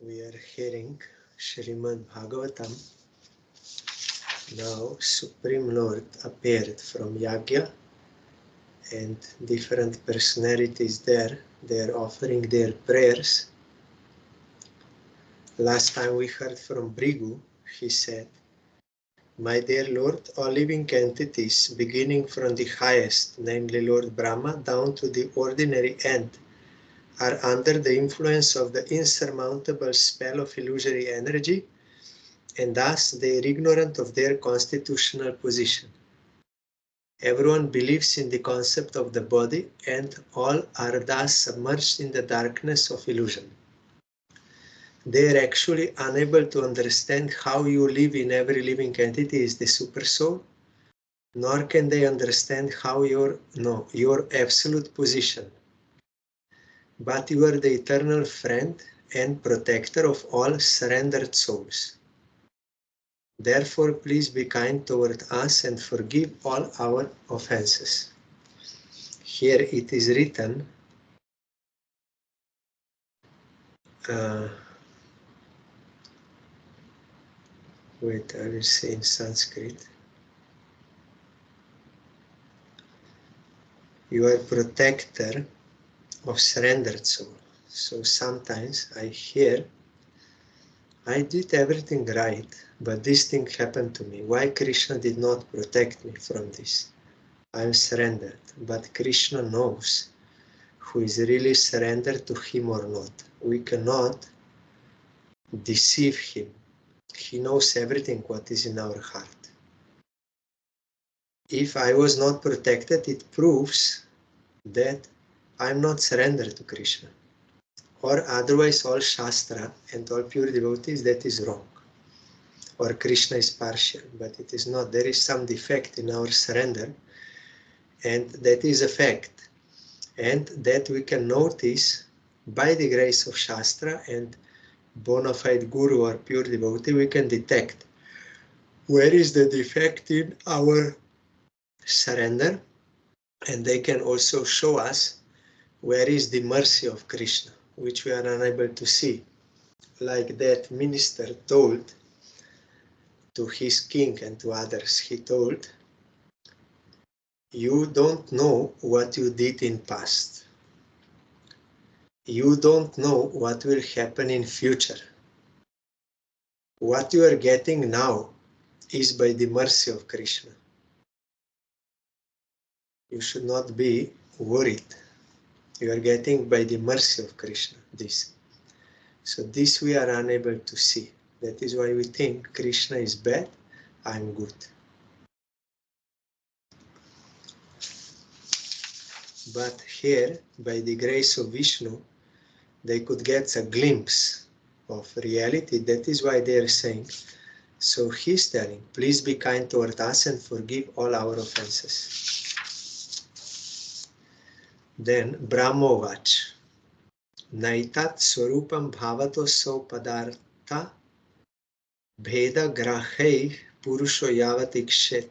We are hearing Srimad Bhagavatam. Now Supreme Lord appeared from Yagya and different personalities there. They are offering their prayers. Last time we heard from Brigu, he said, "My dear Lord, all living entities, beginning from the highest, namely Lord Brahma, down to the ordinary ant, are under the influence of the insurmountable spell of illusory energy, and thus they are ignorant of their constitutional position. Everyone believes in the concept of the body, and all are thus submerged in the darkness of illusion. They are actually unable to understand how you live in every living entity is the supersoul, nor can they understand how your absolute position. But you are the eternal friend and protector of all surrendered souls. Therefore, please be kind toward us and forgive all our offenses." Here it is written, wait, I will say in Sanskrit. You are protector of surrendered soul. So sometimes I hear, I did everything right, but this thing happened to me. Why Krishna did not protect me from this? I am surrendered, but Krishna knows who is really surrendered to him or not. We cannot deceive him. He knows everything what is in our heart. If I was not protected, it proves that I am not surrendered to Krishna. Or otherwise all Shastra and all pure devotees, that is wrong. Or Krishna is partial, but it is not. There is some defect in our surrender, and that is a fact. And that we can notice by the grace of Shastra and bona fide guru or pure devotee, we can detect where is the defect in our surrender, and they can also show us where is the mercy of Krishna, which we are unable to see. Like that minister told to his king and to others, he told, "You don't know what you did in past. You don't know what will happen in future. What you are getting now is by the mercy of Krishna. You should not be worried. You are getting by the mercy of Krishna this." So this we are unable to see. That is why we think Krishna is bad, I am good. But here, by the grace of Vishnu, they could get a glimpse of reality. That is why they are saying, so he's telling, please be kind toward us and forgive all our offenses. Then Brahmovach, Naitat Swarupam Bhavato So Padartha Bheda Grahei Purusho Yavatikshet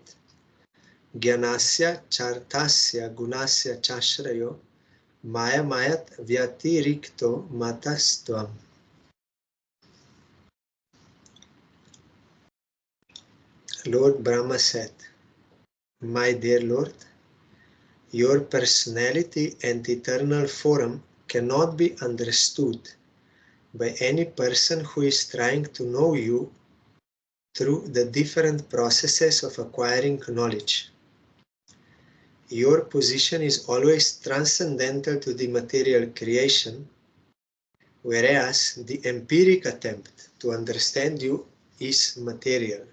Gyanasya Chartasya Gunasya Chashrayo Maya Mayat Vyatirikto Matastvam. Lord Brahma said, "My dear Lord, your personality and eternal form cannot be understood by any person who is trying to know you through the different processes of acquiring knowledge. Your position is always transcendental to the material creation, whereas the empiric attempt to understand you is material,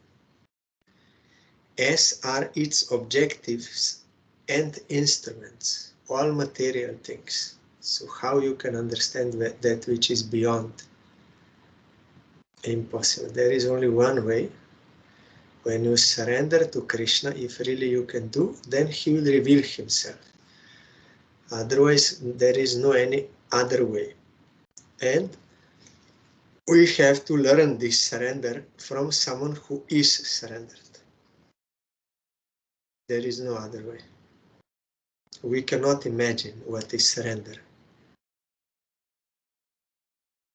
as are its objectives and instruments, all material things. So how you can understand that which is beyond? Impossible. There is only one way. When you surrender to Krishna, if really you can do, then he will reveal himself. Otherwise, there is no any other way. And we have to learn this surrender from someone who is surrendered. There is no other way. We cannot imagine what is surrender.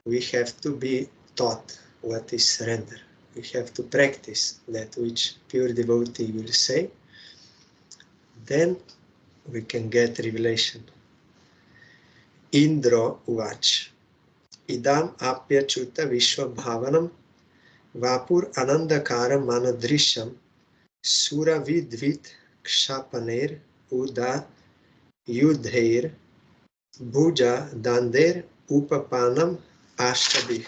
we have to be taught what is surrender. We have to practice that which pure devotee will say. Then we can get revelation. Indra Uvach. Idam apyachuta vishwa bhavanam vapur anandakaram manadrishyam sura vidvit kshapaner uda yudhair bhuja dander upapanam ashtabih.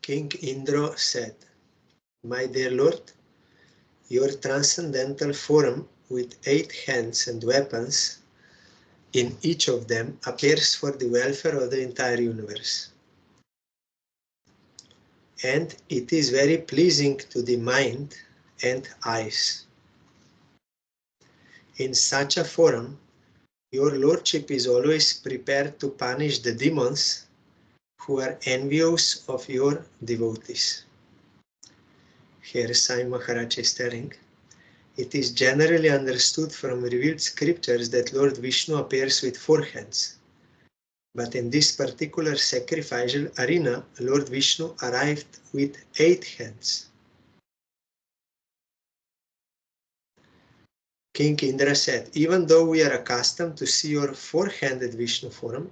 King Indra said, "My dear Lord, your transcendental form with 8 hands and weapons in each of them appears for the welfare of the entire universe. And it is very pleasing to the mind and eyes. In such a form, your Lordship is always prepared to punish the demons who are envious of your devotees." Here Sai Maharaj is telling, it is generally understood from revealed scriptures that Lord Vishnu appears with 4 hands. But in this particular sacrificial arena, Lord Vishnu arrived with 8 hands. King Indra said, "Even though we are accustomed to see your 4-handed Vishnu form,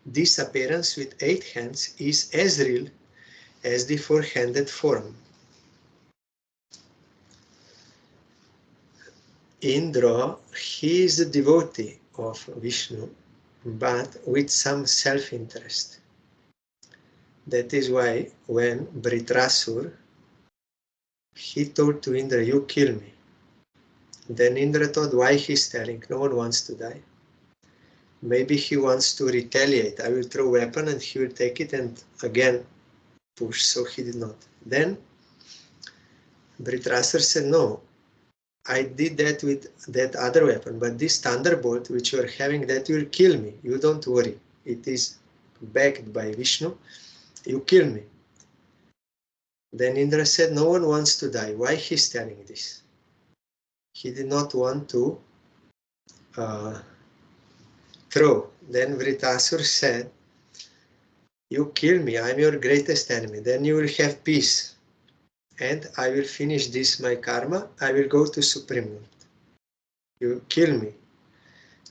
this appearance with 8 hands is as real as the 4-handed form." Indra, he is a devotee of Vishnu, but with some self-interest. That is why when Vritrasur, he told to Indra, "You kill me." Then Indra thought, why he's telling? No one wants to die. Maybe he wants to retaliate. I will throw a weapon and he will take it and again push. So he did not. Then Vritrasur said, "No, I did that with that other weapon, but this thunderbolt which you are having, that will kill me. You don't worry. It is backed by Vishnu. You kill me." Then Indra said, "No one wants to die. Why he's telling this?" He did not want to throw. Then Vritrasur said, "You kill me. I am your greatest enemy. Then you will have peace. And I will finish this my karma. I will go to Supreme Lord. You kill me."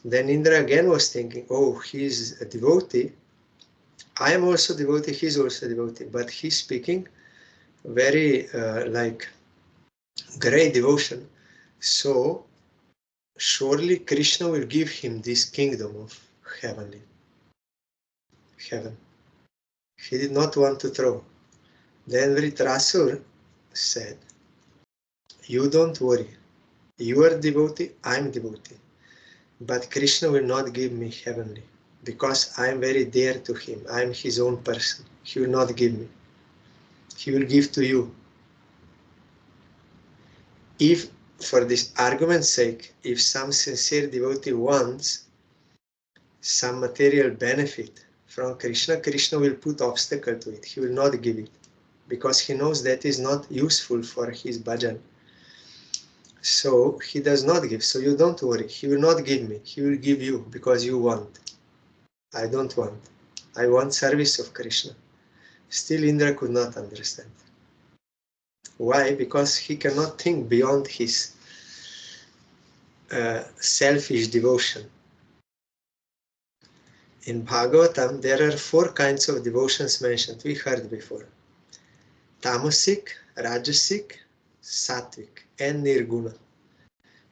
Then Indra again was thinking, oh, he is a devotee. I am also a devotee, he is also a devotee. But he's speaking very like great devotion. So surely Krishna will give him this kingdom of heaven. He did not want to throw. Then Vritrasur said, "You don't worry. You are devotee, I am devotee. But Krishna will not give me heavenly, because I am very dear to him. I am his own person. He will not give me. He will give to you. If, for this argument's sake, if some sincere devotee wants some material benefit from Krishna, Krishna will put obstacle to it. He will not give it, because he knows that is not useful for his bhajan. So he does not give. So you don't worry. He will not give me. He will give you because you want. I don't want. I want service of Krishna." Still Indra could not understand. Why? Because he cannot think beyond his selfish devotion. In Bhagavatam, there are 4 kinds of devotions mentioned. We heard before. Tamasic, Rajasic, Sattvic, and Nirguna.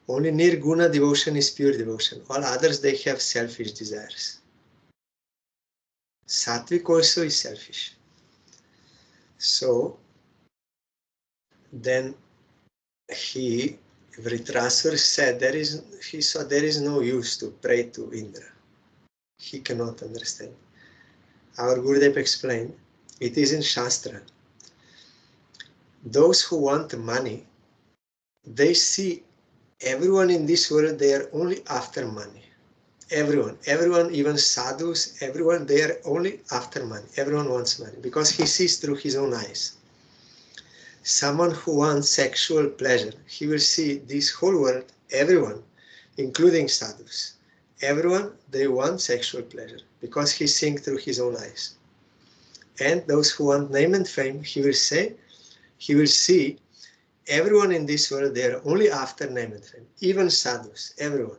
Only Nirguna devotion is pure devotion. All others, they have selfish desires. Sattvic also is selfish. So then Vritrasur said, he saw there is no use to pray to Indra. He cannot understand. Our Gurudev explained, it is in Shastra. Those who want money, they see everyone in this world, they are only after money. Everyone, even sadhus, everyone, they are only after money. Everyone wants money because he sees through his own eyes. Someone who wants sexual pleasure, he will see this whole world, everyone, including sadhus, everyone, they want sexual pleasure because he's seeing through his own eyes. And those who want name and fame, he will see everyone in this world, they are only after name and fame. Even sadhus, everyone.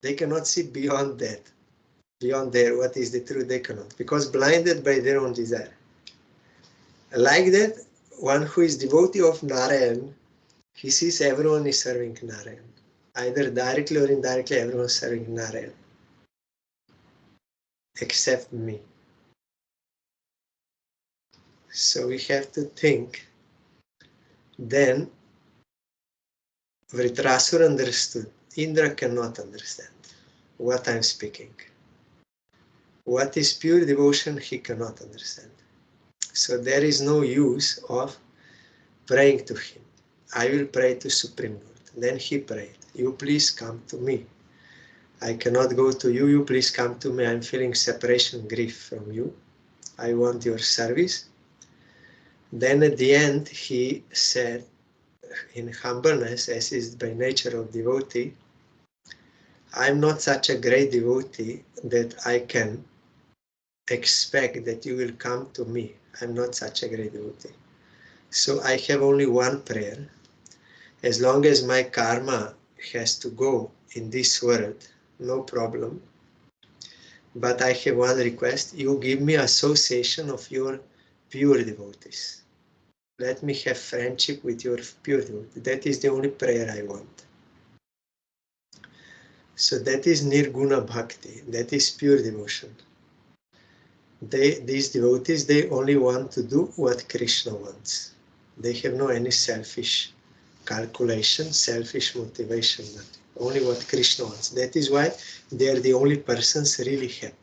They cannot see beyond that. Beyond there, what is the truth, they cannot. Because blinded by their own desire. Like that, one who is devotee of Narayan, he sees everyone is serving Narayan. Either directly or indirectly, everyone is serving Narayan. Except me. So we have to think. Then Vritrasura understood. Indra cannot understand what I'm speaking. What is pure devotion, he cannot understand. So there is no use of praying to him. I will pray to Supreme Lord. Then he prayed, you please come to me. I cannot go to you, you please come to me. I'm feeling separation, grief from you. I want your service. Then at the end he said, in humbleness, as is by nature of devotee, I'm not such a great devotee that I can expect that you will come to me. I'm not such a great devotee. So I have only one prayer. As long as my karma has to go in this world, no problem. But I have one request. You give me association of your pure devotees. Let me have friendship with your pure devotees. That is the only prayer I want. So that is Nirguna Bhakti. That is pure devotion. These devotees, they only want to do what Krishna wants. They have no any selfish calculation, selfish motivation, nothing. Only what Krishna wants. That is why they are the only persons really happy.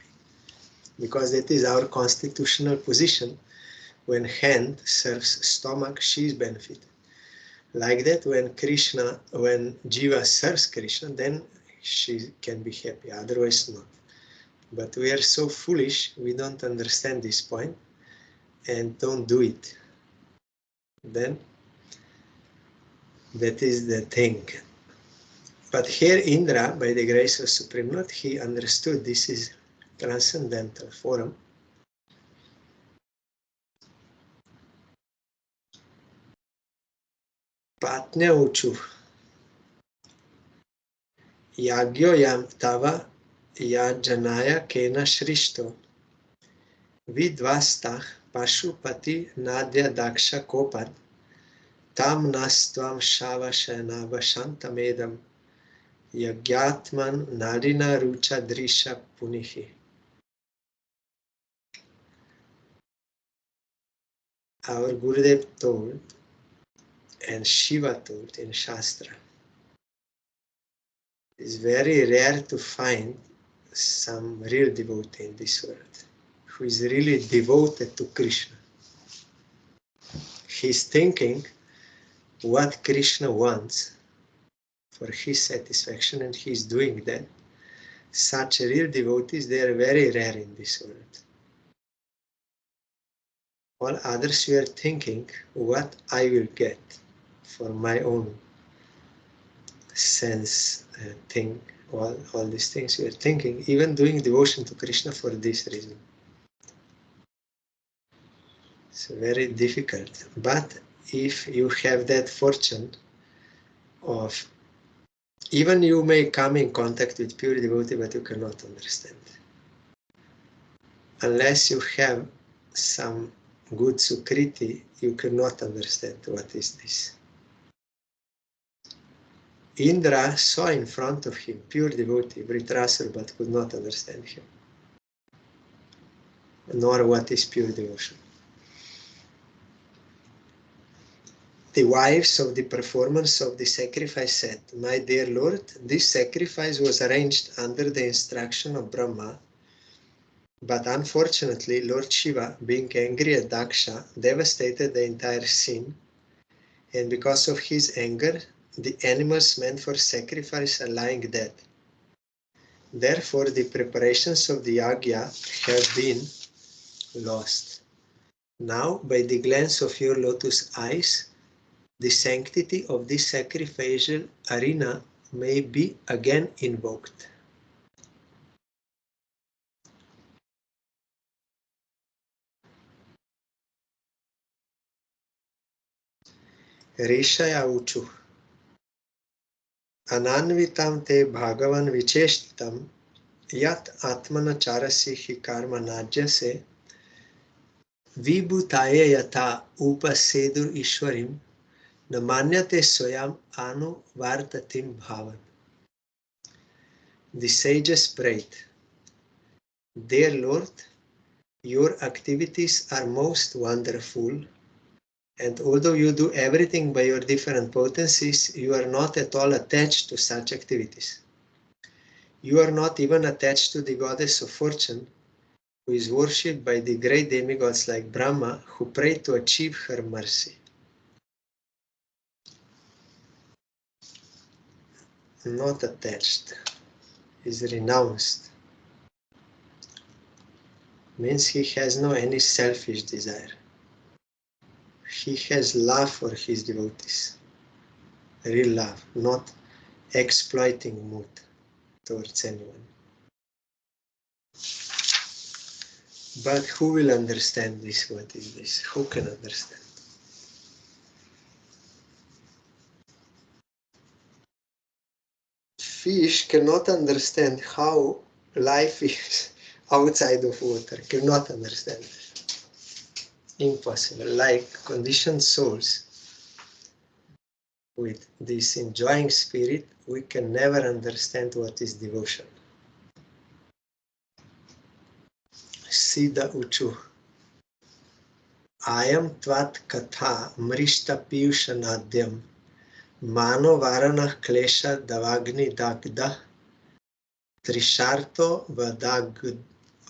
Because that is our constitutional position. When hand serves stomach, she is benefited. Like that, when Jiva serves Krishna, then she can be happy, otherwise not. But we are so foolish, we don't understand this point and don't do it. Then that is the thing. But here Indra, by the grace of Supreme Lord, he understood this is transcendental forum. Patnya uchu. Yagyo yam tava yajanaya kena shrishto. Vidvastah pashupati nadya daksha kopad. Tam nastvam shavashana vashantamedam. Yagyatman narina rucha drisha punihi. Our Gurudev told, and Shiva told in Shastra, it's very rare to find some real devotee in this world who is really devoted to Krishna. He's thinking what Krishna wants for his satisfaction and he's doing that. Such real devotees, they are very rare in this world. All others, we are thinking what I will get for my own sense thing. All these things we are thinking, even doing devotion to Krishna for this reason. It's very difficult. But if you have that fortune of, even you may come in contact with pure devotee, but you cannot understand. Unless you have some good sukriti, you cannot understand what is this. Indra saw in front of him pure devotee, Vritrasura, but could not understand him, nor what is pure devotion. The wives of the performance of the sacrifice said, my dear Lord, this sacrifice was arranged under the instruction of Brahma, but unfortunately Lord Shiva, being angry at Daksha, devastated the entire scene, and because of his anger, the animals meant for sacrifice are lying dead. Therefore, the preparations of the yagya have been lost. Now, by the glance of your lotus eyes, the sanctity of this sacrificial arena may be again invoked. Rishaya Uchu. Ananvitam te bhagavan vicheshtam yat atmana charasi hi karma najyase vibhutaya yata upasedur ishwarim namanyate swayam anu vartatim bhavan. The sages prayed, Dear Lord, your activities are most wonderful, and although you do everything by your different potencies, you are not at all attached to such activities. You are not even attached to the goddess of fortune, who is worshipped by the great demigods like Brahma, who pray to achieve her mercy. Not attached is renounced. Means he has no any selfish desire. He has love for his devotees. Real love, not exploiting mood towards anyone. But who will understand this? What is this? Who can understand? Fish cannot understand how life is outside of water. Cannot understand. Impossible. Like conditioned souls, with this enjoying spirit, we can never understand what is devotion. Siddha Uchu. Ayam tvat katha mrishta piyushanadyam mano varana klesha davagni dagda trisharto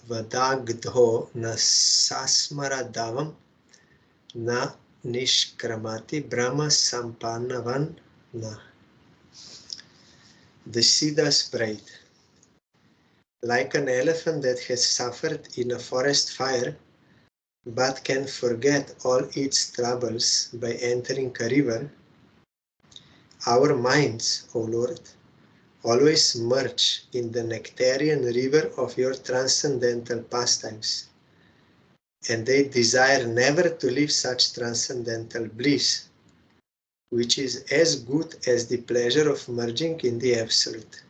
vadagdho na sasmara davam na nishkramati brahma sampannavan na. The Siddhas prayed, like an elephant that has suffered in a forest fire but can forget all its troubles by entering a river, our minds, O Lord, always merge in the nectarian river of your transcendental pastimes, and they desire never to leave such transcendental bliss, which is as good as the pleasure of merging in the Absolute.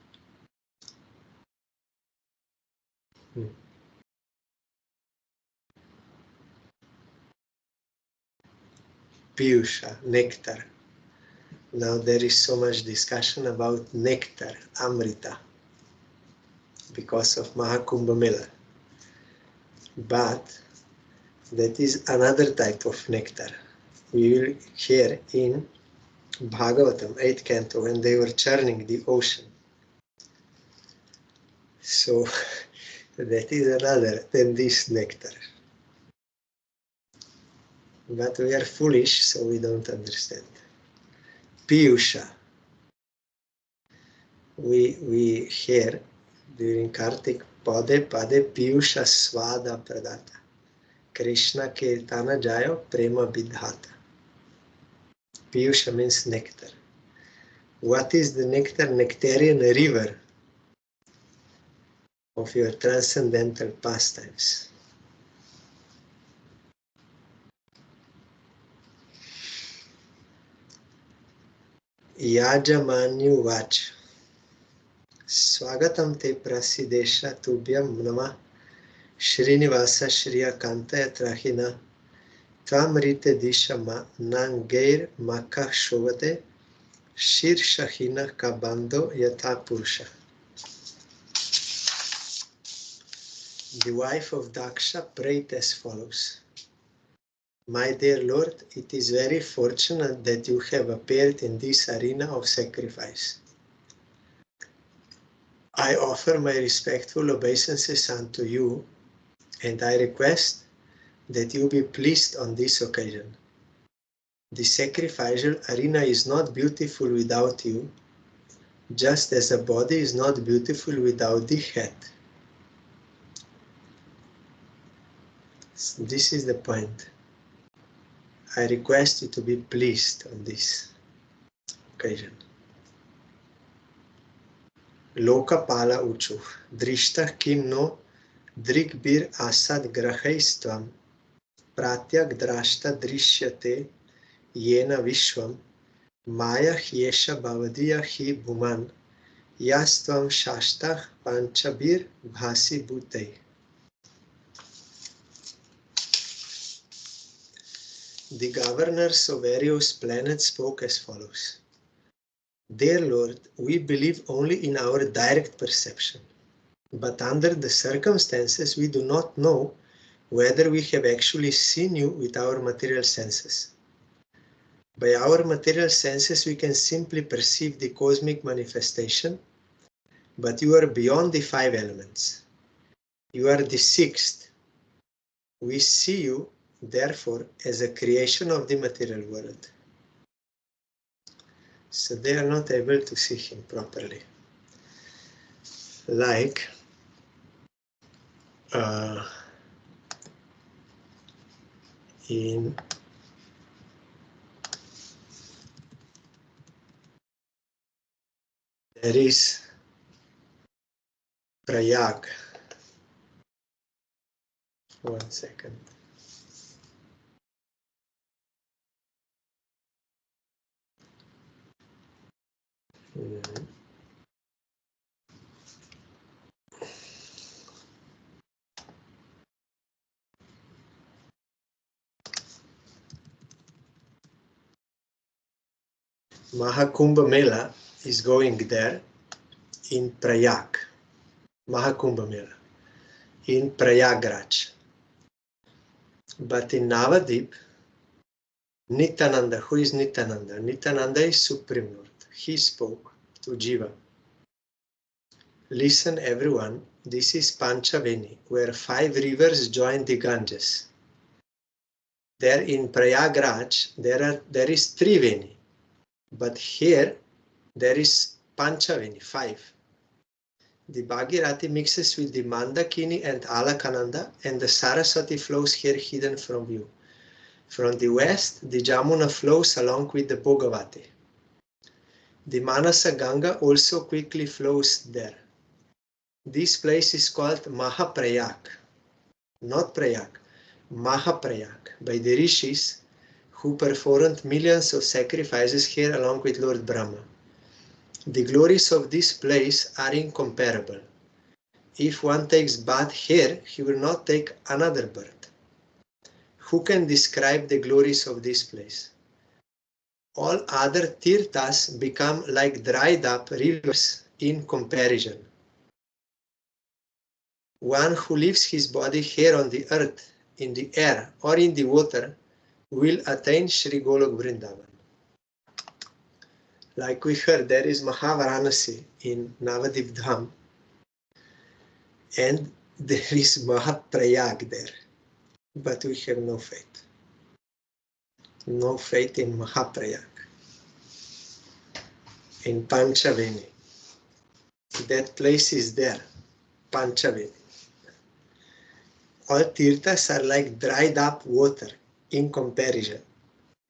Piyusha, nectar. Now there is so much discussion about nectar, Amrita, because of Mahakumbha Mela. But that is another type of nectar. We will hear in Bhagavatam, 8th canto, when they were churning the ocean. So that is another than this nectar. But we are foolish, so we don't understand. Piyusha. We hear during Kartik, Pade Pade Piyusha Svada Pradata. Krishna Kirtana Jayo Prema Vidhata. Piyusha means nectar. What is the nectar? Nectarian river of your transcendental pastimes. Yajamanyu Vach. Swagatam te prasidesha tubhyam nama Srinivasa Shriya Kanta Yatrahina Tvamrite Dishama Nangeir Maka Shovate Shirshahina Kabando Yatha Purusha. The wife of Daksha prayed as follows. My dear Lord, it is very fortunate that you have appeared in this arena of sacrifice. I offer my respectful obeisances unto you, and I request that you be pleased on this occasion. The sacrificial arena is not beautiful without you, just as a body is not beautiful without the head. This is the point. I request you to be pleased on this occasion. Lokapala Uchu. Drishta kim no drigbir asad grahaistvam pratyak drashta drishyate yena vishvam Maya hyesha bhavadiya hi bhuman yastvam shashtah panchabir bhasi bhutai. The governors of various planets spoke as follows. Dear Lord, we believe only in our direct perception, but under the circumstances we do not know whether we have actually seen you with our material senses. By our material senses we can simply perceive the cosmic manifestation, but you are beyond the 5 elements. You are the 6th. We see you, therefore, as a creation of the material world. So they are not able to see him properly. Like in there is Prayag. One second. Mahakumbh Mela is going there in Prayag. Mahakumbh Mela in Prayagraj. But in Navadip, Nityananda, who is Nityananda? Nityananda is Supreme Lord. He spoke to Jiva. Listen everyone, this is Panchaveni, where 5 rivers join the Ganges. There in Prayagraj, there is Triveni, but here there is Panchaveni, 5. The Bhagirathi mixes with the Mandakini and Alakananda, and the Saraswati flows here hidden from view. From the west, the Jamuna flows along with the Bhogavati. The Manasa Ganga also quickly flows there. This place is called Mahaprayag, not Prayag, Mahaprayag, by the rishis who performed millions of sacrifices here along with Lord Brahma. The glories of this place are incomparable. If one takes bath here, he will not take another birth. Who can describe the glories of this place? All other tirthas become like dried up rivers in comparison. One who leaves his body here on the earth, in the air, or in the water will attain Sri Golok Vrindavan. Like we heard, there is Mahavaranasi in Navadip Dham, and there is Mahaprayag there, but we have no faith. No faith in Mahaprayag, in Panchaveni. That place is there, Panchaveni. All tirthas are like dried up water in comparison,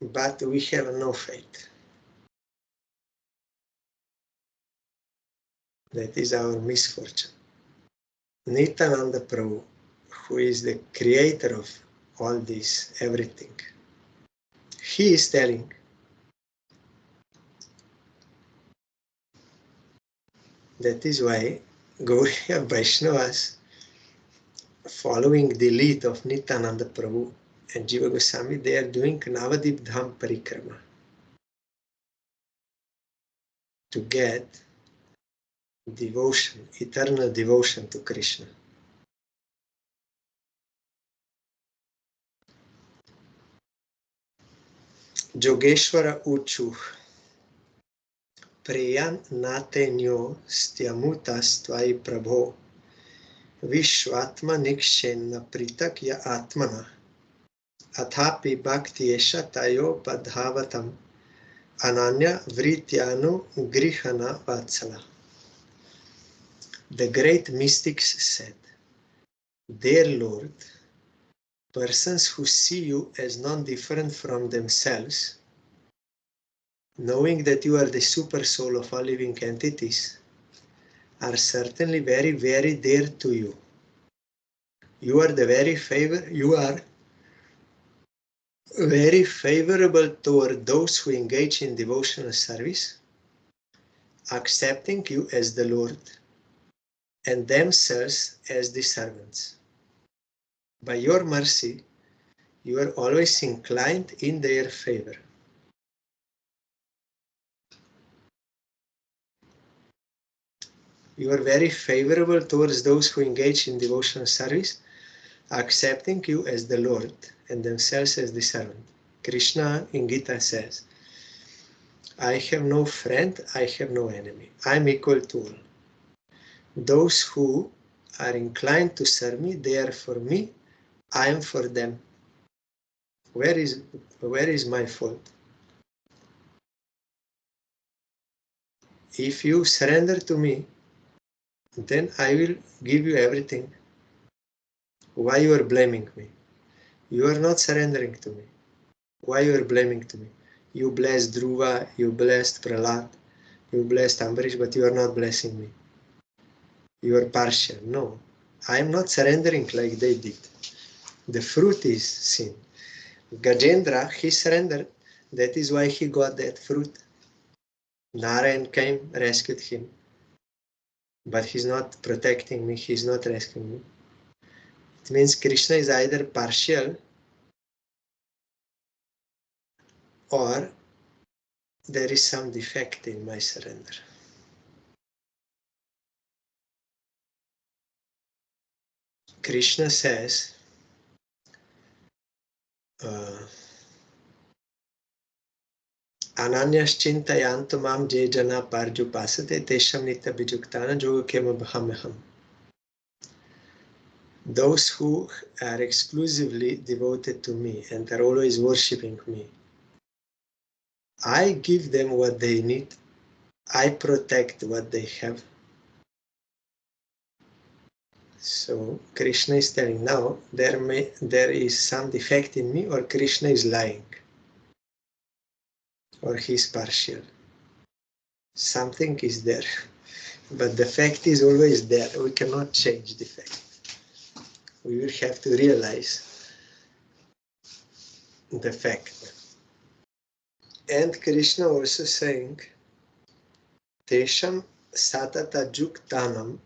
but we have no faith. That is our misfortune. Nityananda Prabhu, who is the creator of all this, everything, he is telling, that is why Gauriya Vaishnavas, following the lead of Nityananda Prabhu and Jiva Goswami, they are doing Navadip Dham Parikrama to get devotion, eternal devotion to Krishna. Jogeshwara Uchu Preyan Natenyo Styamutas Tvai Prabho Vishwatma Nikshenna Pritakya Atmana Athapi Bhakti Esha Tayo Padhavatam Ananya Vrityanu Grihana Vatsala. The great mystics said, Dear Lord, persons who see you as non-different from themselves, knowing that you are the super soul of all living entities, are certainly very, very dear to you. You are the very very favorable toward those who engage in devotional service, accepting you as the Lord and themselves as the servants. By your mercy, you are always inclined in their favor. You are very favorable towards those who engage in devotional service, accepting you as the Lord and themselves as the servant. Krishna in Gita says, I have no friend, I have no enemy. I am equal to all. Those who are inclined to serve me, they are for me, I am for them. Where is my fault? If you surrender to me, then I will give you everything. Why you are blaming me? You are not surrendering to me. Why you are blaming to me? You blessed Dhruva, you blessed Prahlad, you blessed Ambarish, but you are not blessing me. You are partial. No, I am not surrendering like they did. The fruit is sin. Gajendra, he surrendered. That is why he got that fruit. Narayan came, rescued him. But he's not protecting me, he's not rescuing me. It means Krishna is either partial or there is some defect in my surrender. Krishna says, Ananyaschintayantu mam je jana parjupasate tesham nitya bijuktana yogakem abhamaham. Those who are exclusively devoted to me and are always worshipping me, I give them what they need, I protect what they have. So Krishna is telling now there is some defect in me, or Krishna is lying, or he is partial. Something is there, but the fact is always there. We cannot change the fact. We will have to realize the fact. And Krishna also saying, Tesham satata juktanam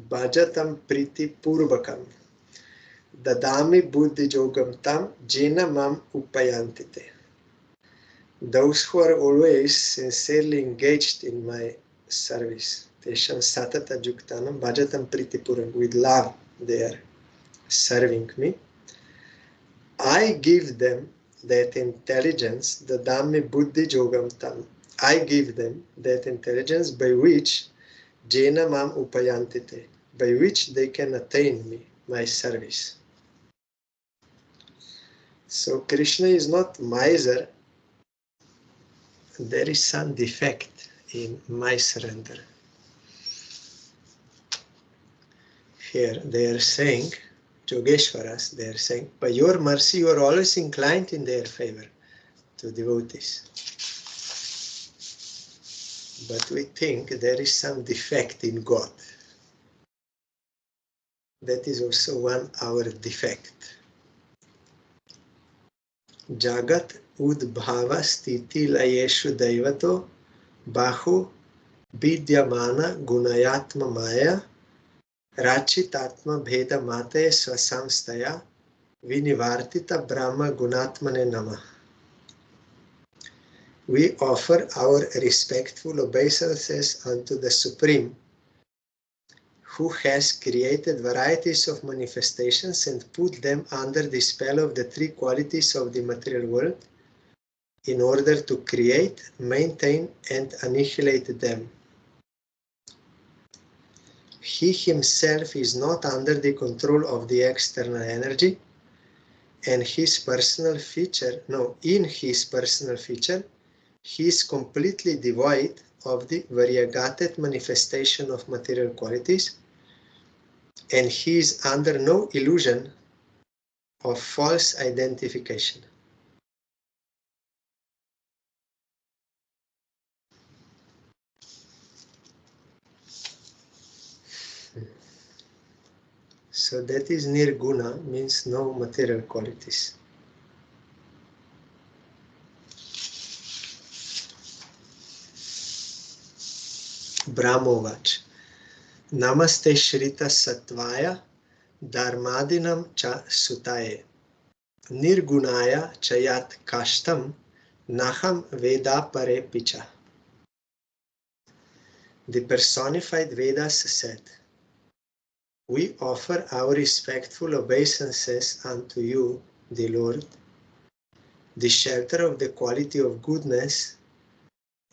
bhajatam priti purvakam dadami buddhi jogam tam jena mam upayantite. Those who are always sincerely engaged in my service, Tesham satata juktanam bhajatam priti puram, with love they are serving me, I give them that intelligence, the Dhammi Buddhi Jogam Tam. I give them that intelligence by which Jena Mam Upayantite, by which they can attain me, my service. So Krishna is not miser. There is some defect in my surrender. Here they are saying, Yogeshwaras, they are saying, by your mercy you are always inclined in their favor to devotees. But we think there is some defect in God. That is also one our defect. Jagat udbhava stiti layeshu daivato bahu vidyamana gunayatma maya rachitatma bheda mate swasamstaya vinivartita brahma gunatmane namah. We offer our respectful obeisances unto the Supreme, who has created varieties of manifestations and put them under the spell of the three qualities of the material world in order to create, maintain, and annihilate them. He himself is not under the control of the external energy, and in his personal feature, he is completely devoid of the variegated manifestation of material qualities, and he is under no illusion of false identification. So that is nirguna, means no material qualities. Brahmovach. Namaste Shrita Satvaya Dharmadinam cha Sutaye. Nirgunaya chayat kashtam naham veda pare picha. The personified Vedas said, "We offer our respectful obeisances unto you, the Lord, the shelter of the quality of goodness,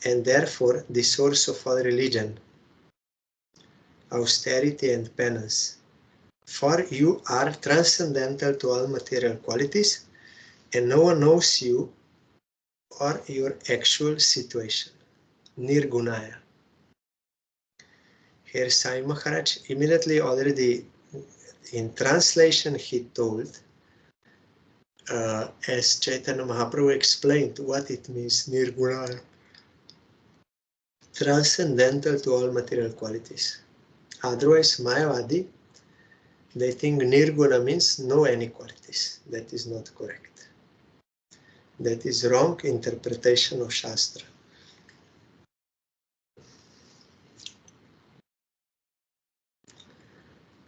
and therefore the source of all religion, austerity and penance. For you are transcendental to all material qualities, and no one knows you or your actual situation." Nirgunaya. Here Sai Maharaj immediately already in translation he told, as Chaitanya Mahaprabhu explained what it means, Nirgunaya. Transcendental to all material qualities. Otherwise, Mayavadi, they think Nirguna means no any qualities. That is not correct. That is wrong interpretation of Shastra.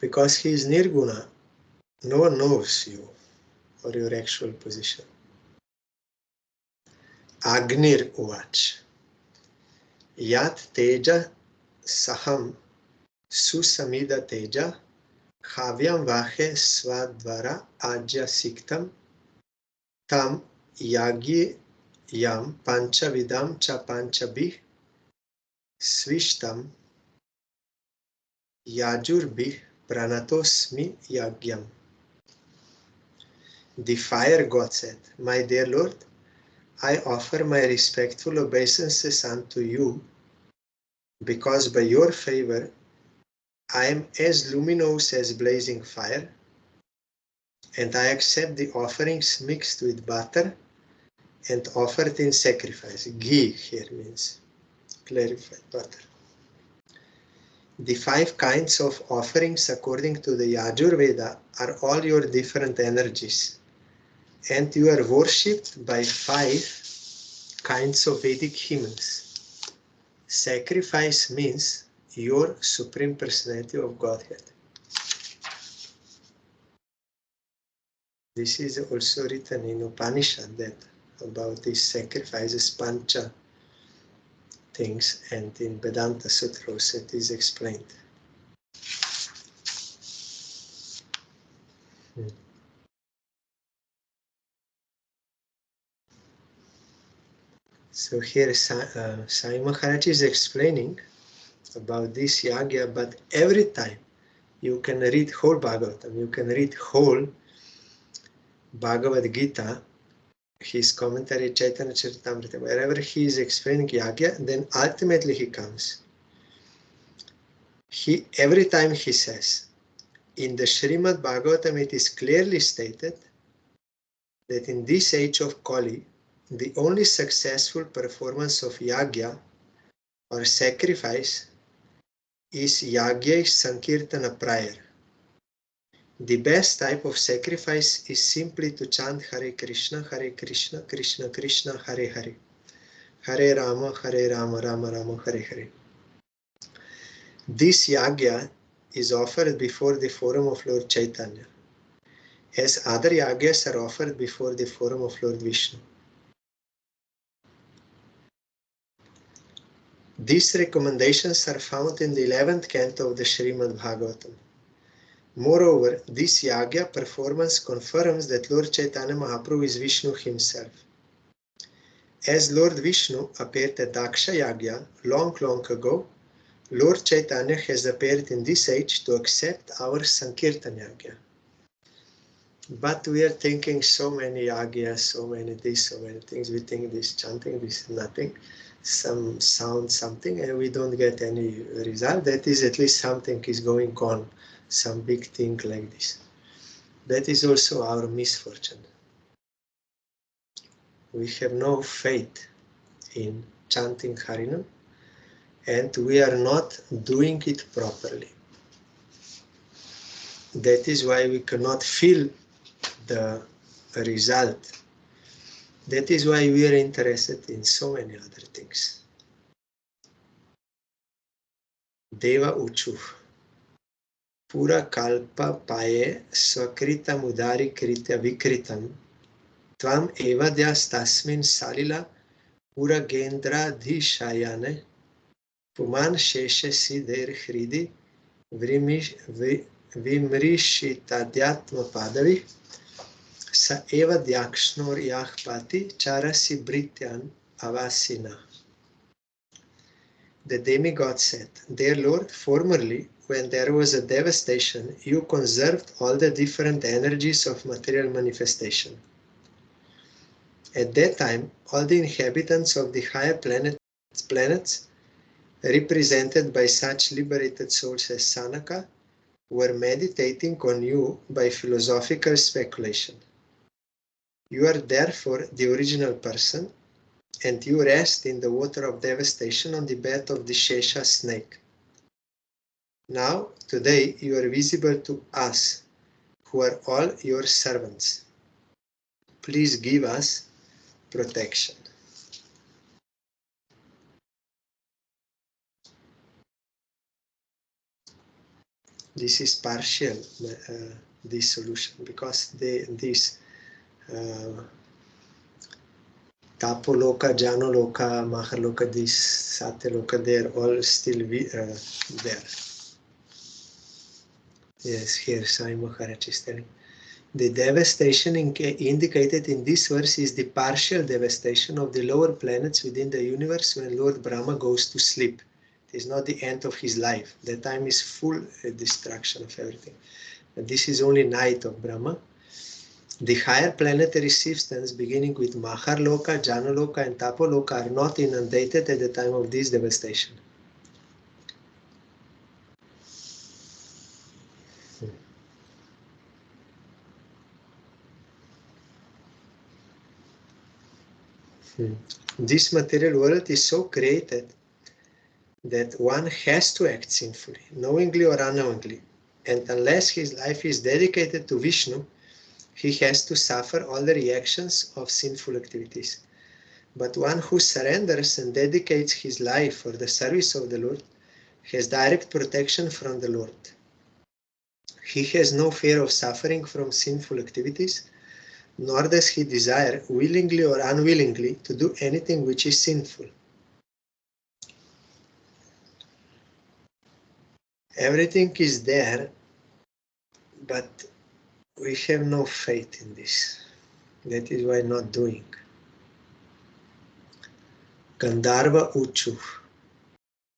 Because he is Nirguna, no one knows you or your actual position. Agnir Uvach. Yat Teja Saham Susamida Teja Khavyam Vahe Swadvara Ajya Siktam Tam Yagi Yam Panchavidam Cha Panchabih Svishtam Yajurbih Pranatosmi Yagyam. The fire god said, "My dear Lord, I offer my respectful obeisances unto you, because by your favor I am as luminous as blazing fire, and I accept the offerings mixed with butter and offered in sacrifice." Ghee here means clarified butter. The 5 kinds of offerings according to the Yajurveda are all your different energies, and you are worshipped by 5 kinds of Vedic hymns. Sacrifice means your Supreme Personality of Godhead. This is also written in Upanishad that about these sacrifices, pancha things, and in Vedanta Sutra also it is explained. So here Sai Maharaj is explaining about this yagya, but every time you can read whole Bhagavatam, you can read whole Bhagavad Gita, his commentary Chaitanya Charitamrita, wherever he is explaining yagya, then ultimately he comes. Every time he says, in the Srimad Bhagavatam it is clearly stated that in this age of Kali, the only successful performance of yagya or sacrifice is yagya sankirtana prayer. The best type of sacrifice is simply to chant Hare Krishna, Krishna Krishna, Hare Hare, Hare Rama, Rama Rama, Hare Hare. This yagya is offered before the forum of Lord Chaitanya, as other yagyas are offered before the forum of Lord Vishnu. These recommendations are found in the 11th canto of the Srimad Bhagavatam. Moreover, this yagya performance confirms that Lord Chaitanya Mahaprabhu is Vishnu himself. As Lord Vishnu appeared at Daksha Yagya long ago, Lord Chaitanya has appeared in this age to accept our Sankirtan Yagya. But we are thinking so many yagyas, so many this, so many things. We think this chanting, this nothing, some sound, something, and we don't get any result. That is, at least something is going on, some big thing like this. That is also our misfortune. We have no faith in chanting Harinam, and we are not doing it properly. That is why we cannot feel the result. That is why we are interested in so many other things. Deva Uchu. Pura kalpa paye swakritam udari kritya vikritam. Tvam evadyas tasmin salila pura gendra dhishayane. Puman sheshe siddher hridi vimrishitadyatma padavi. Sa eva dyakshnor yahpati charasi brityan avasina. The demigod said, Dear Lord, formerly, when there was a devastation, you conserved all the different energies of material manifestation. At that time, all the inhabitants of the higher planets, represented by such liberated souls as Sanaka, were meditating on you by philosophical speculation. You are therefore the original person, and you rest in the water of devastation on the bed of the Shesha snake. Now, today, you are visible to us, who are all your servants. Please give us protection. This is partial dissolution, because this Tapoloka, Janoloka, Mahaloka, this Satyaloka, they are all still there. Yes, here Sai Maharaj is telling. The devastation indicated in this verse is the partial devastation of the lower planets within the universe when Lord Brahma goes to sleep. It is not the end of his life. That time is full destruction of everything. But this is only night of Brahma. The higher planetary systems, beginning with Maharloka, Janaloka, and Tapoloka, are not inundated at the time of this devastation. This material world is so created that one has to act sinfully, knowingly or unknowingly. And unless his life is dedicated to Vishnu, he has to suffer all the reactions of sinful activities. But one who surrenders and dedicates his life for the service of the Lord has direct protection from the Lord. He has no fear of suffering from sinful activities, nor does he desire, willingly or unwillingly, to do anything which is sinful. Everything is there, but we have no faith in this. That is why not doing. Gandharva Uchu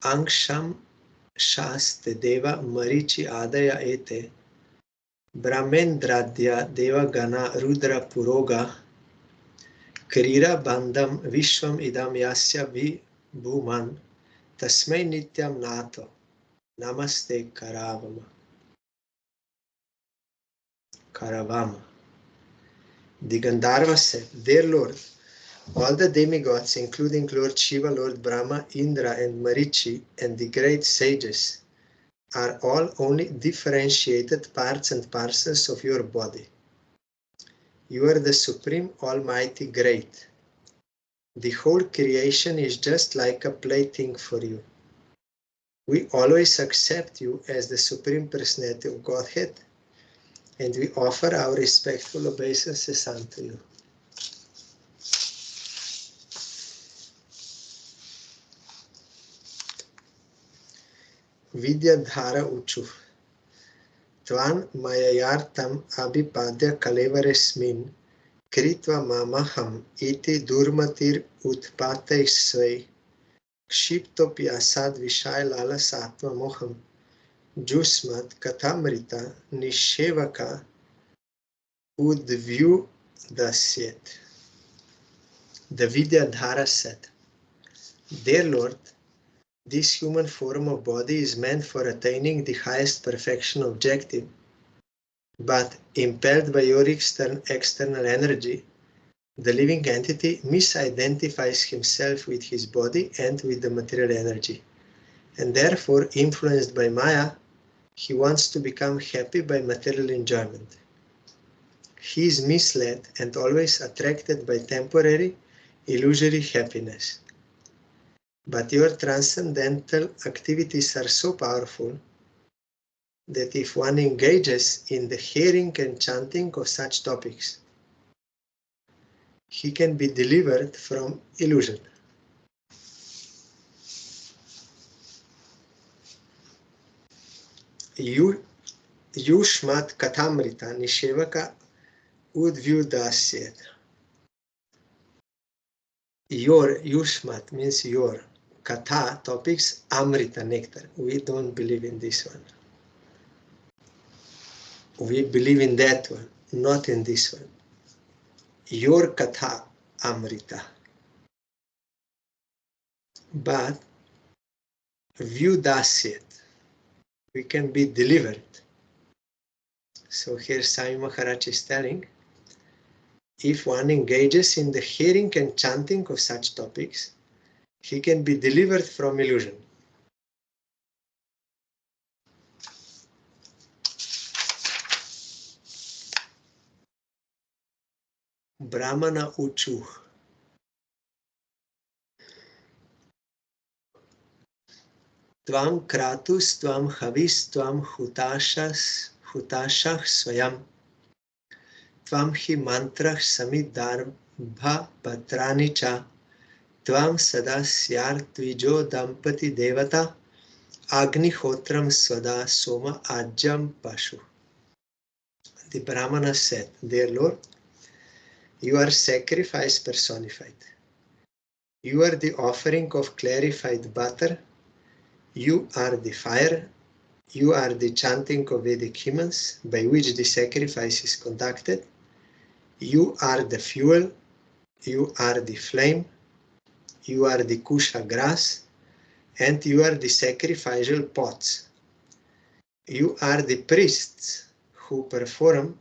Angsham Shaste Deva Marichi Adaya Ete Brahmendradya Deva Gana Rudra Puroga Krira Bandham Vishwam Idam Yasya Bhuman Tasmai Nityam Nato Namaste Karavama. The Gandharva said, Dear Lord, all the demigods, including Lord Shiva, Lord Brahma, Indra, and Marichi, and the great sages, are all only differentiated parts and parcels of your body. You are the Supreme Almighty Great. The whole creation is just like a plaything for you. We always accept you as the Supreme Personality of Godhead, and we offer our respectful obeisances unto you. Vidyadhara Uchu Tvan Mayayartam Abhipadya Kalevaresmin Kritva Mamaham Iti Durmatir Utpate Svai Kshiptopi Asad Vishai Lala Satva Moham Jusmat Katamrita Nishevaka Udvyu Dasyet. The Vidyadhara said, Dear Lord, this human form of body is meant for attaining the highest perfection objective, but impelled by your external energy, the living entity misidentifies himself with his body and with the material energy, and therefore, influenced by Maya, he wants to become happy by material enjoyment. He is misled and always attracted by temporary, illusory happiness. But your transcendental activities are so powerful that if one engages in the hearing and chanting of such topics, he can be delivered from illusion. Yushmat kathamrita nishevaka udvyudasyet. Your Yushmat means your. Katha, topics, Amrita, nectar. We don't believe in this one. We believe in that one, not in this one. Your Katha, Amrita. But Vyudasyet, we can be delivered. So here Sai Maharaj is telling, if one engages in the hearing and chanting of such topics, he can be delivered from illusion. Brahmana Uchu. Tvam kratus, tvam havis, tvam hutashah swayam. Tvam hi mantrah samidarbha patrani cha. Tvam sadasyar tvijo dampati devata. Agnihotram svada soma ajam pashu. The Brahmana said, dear Lord, you are sacrifice personified. You are the offering of clarified butter. You are the fire. You are the chanting of Vedic hymns by which the sacrifice is conducted. You are the fuel. You are the flame. You are the kusha grass. And you are the sacrificial pots. You are the priests who perform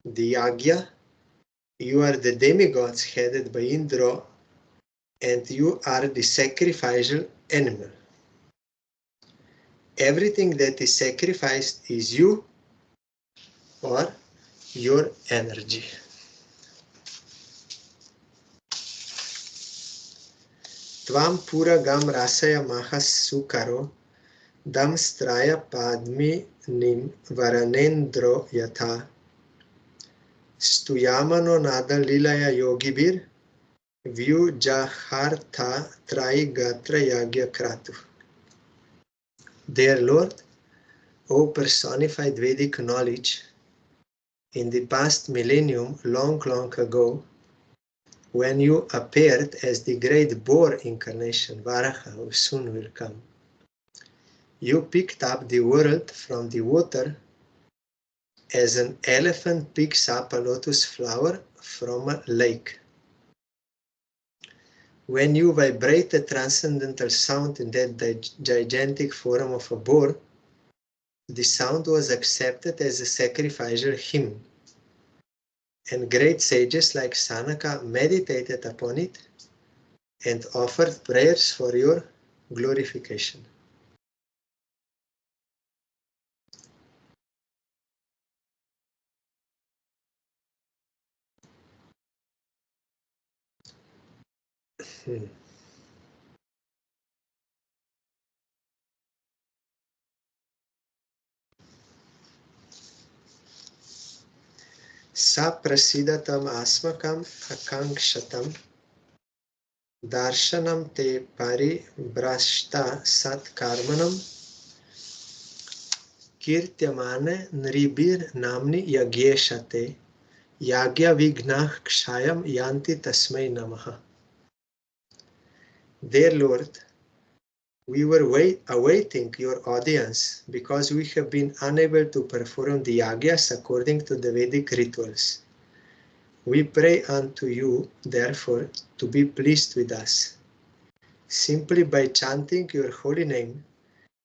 the yagya. You are the demigods headed by Indra, and you are the sacrificial animal. Everything that is sacrificed is you or your energy. Tvam pura gam rasaya mahas sukaro dam straya padmi nim varanendro yatha stuyamano nada lilaya yogibir vyu jahartha trai gatra yagya kratu. Dear Lord, O personified Vedic knowledge, in the past millennium, long ago, when you appeared as the great boar incarnation, Varaha, who soon will come, you picked up the world from the water as an elephant picks up a lotus flower from a lake. When you vibrate a transcendental sound in that gigantic form of a boar, the sound was accepted as a sacrificial hymn, and great sages like Sanaka meditated upon it and offered prayers for your glorification. Sa prasidatam asmakam akankshatam darshanam te paribrashta sat karmanam kirtyamane nribir namni yagyeshate yagya vignah kshayam yanti tasmai namaha. Dear Lord, we were awaiting your audience because we have been unable to perform the yagyas according to the Vedic rituals. We pray unto you, therefore, to be pleased with us. Simply by chanting your holy name,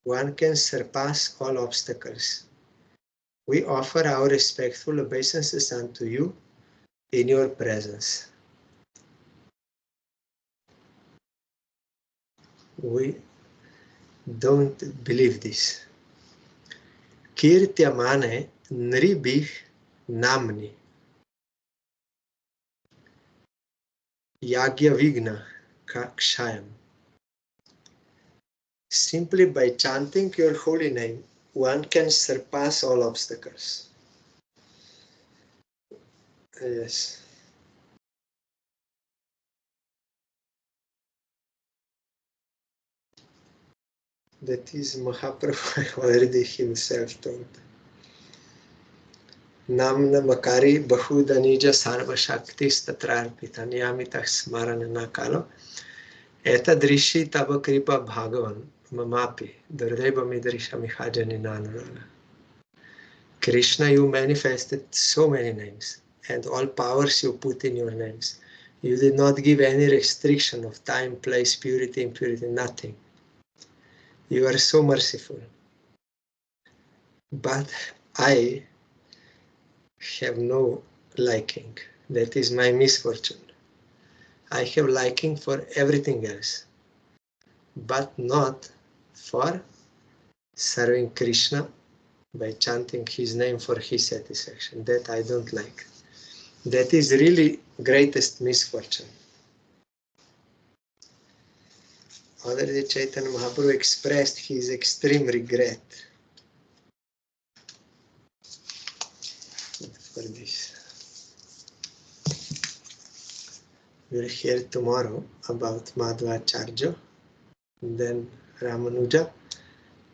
one can surpass all obstacles. We offer our respectful obeisances unto you in your presence. We don't believe this. Kirtyamane nribih namni yagya vigna kakshayam. Simply by chanting your holy name, one can surpass all obstacles. Yes. That is Mahaprabhu already himself told. Namna makari bahudanija sarva shaktis tatrarpita niyamita smarana kalo etadrishi tava kripa bhagavan mamapi durdeva midrisha mihajani nanurana. Krishna, you manifested so many names, and all powers you put in your names. You did not give any restriction of time, place, purity, impurity, nothing. You are so merciful. But I have no liking. That is my misfortune. I have liking for everything else, but not for serving Krishna by chanting his name for his satisfaction. That I don't like. That is really greatest misfortune. Already Chaitanya Mahaprabhu expressed his extreme regret for this. We'll hear tomorrow about Madhvacharya, then Ramanuja,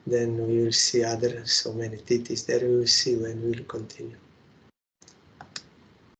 then we will see other so many titis. There we will see when we will continue.